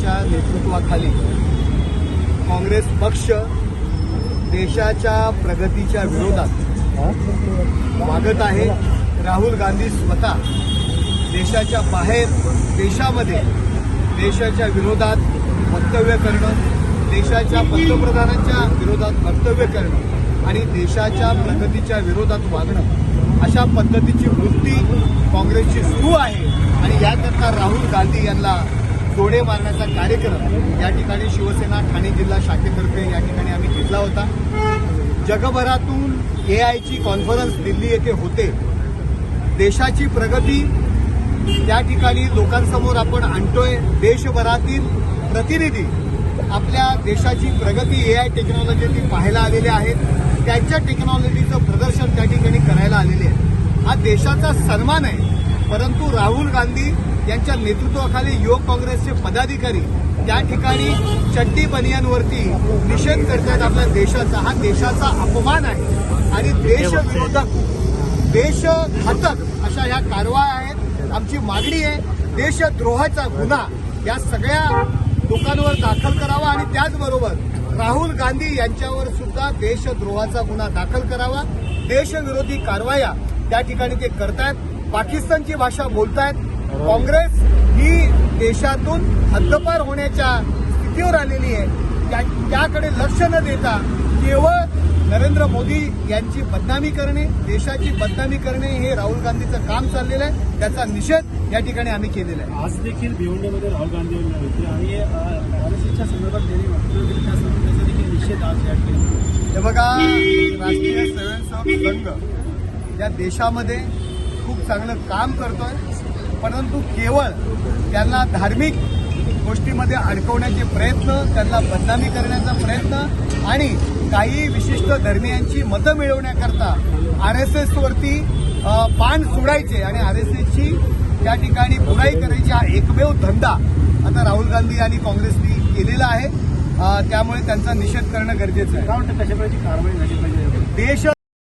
यांच्या नेतृत्वाखाली काँग्रेस पक्ष देशाच्या प्रगतीच्या विरोधात वागत आहे। राहुल गांधी स्वतः देशाच्या बाहेर देशामध्ये देशाच्या विरोधात वक्तव्य करणं, देशाच्या पंतप्रधानांच्या विरोधात वक्तव्य करणं आणि देशाच्या प्रगतीच्या विरोधात वागणं अशा पद्धतीची वृत्ती काँग्रेसची सुरू आहे। आणि याकरता राहुल गांधी यांना जोडे मारण्याचा कार्यक्रम या ठिकाणी शिवसेना ठाणे जिल्हा शाखेतर्फे या ठिकाणी आम्ही घेतला होता। जगभरातून एआयची कॉन्फरन्स दिल्ली येथे होते। देशाची प्रगती त्या ठिकाणी लोकांसमोर आपण आणतोय। देशभरातील प्रतिनिधी आपल्या देशाची प्रगती एआय टेक्नॉलॉजी पाहायला आलेले आहेत, त्यांच्या टेक्नॉलॉजीचं प्रदर्शन त्या ठिकाणी करायला आलेले आहे। हा देशाचा सन्मान आहे। परंतु राहुल गांधी यांच्या नेतृत्वाखाली युवक काँग्रेसचे पदाधिकारी त्या ठिकाणी चड्डी बनियांवरती निषेध करतात आपल्या देशाचा। हा देशाचा अपमान आहे आणि देशविरोधक देशघातक अशा ह्या कारवाया आहेत। आमची मागणी आहे देशद्रोहाचा गुन्हा या सगळ्या लोकांवर दाखल करावा आणि त्याचबरोबर राहुल गांधी यांच्यावर सुद्धा देशद्रोहाचा गुन्हा दाखल करावा। देशविरोधी कारवाया त्या ठिकाणी ते करतायत, पाकिस्तानची भाषा बोलतायत। काँग्रेस ही देशातून हद्दपार होण्याच्या स्थितीवर आलेली आहे। त्याकडे लक्ष न देता केवळ नरेंद्र मोदी यांची बदनामी करणे, देशाची बदनामी करणे हे राहुल गांधीचं काम चाललेलं आहे। त्याचा निषेध या ठिकाणी आम्ही केलेला आहे। आज देखील भिवंडीमध्ये राहुल गांधी होते आणि आरएसएसच्या संदर्भात त्यांनी वक्तव्य केलं, त्या संदर्भाचा देखील निषेध आज या ठिकाणी। हे बघा, राष्ट्रीय स्वयंसेवक संघ या देशामध्ये खूप चांगलं काम करतोय, परंतु केवळ त्यांना धार्मिक गोष्टीमध्ये अडकवण्याचे प्रयत्न, त्यांना बदनामी करण्याचा प्रयत्न आणि काही विशिष्ट धर्मीयांची मतं मिळवण्याकरता आरएसएसवरती पान सोडायचे आणि आरएसएसची त्या ठिकाणी बुराई करायची हा एकमेव धंदा आता राहुल गांधी आणि काँग्रेसने केलेला आहे। त्यामुळे त्यांचा निषेध करणं गरजेचं आहे। काय वाटतं कशा प्रकारची कारवाई झाली पाहिजे? देश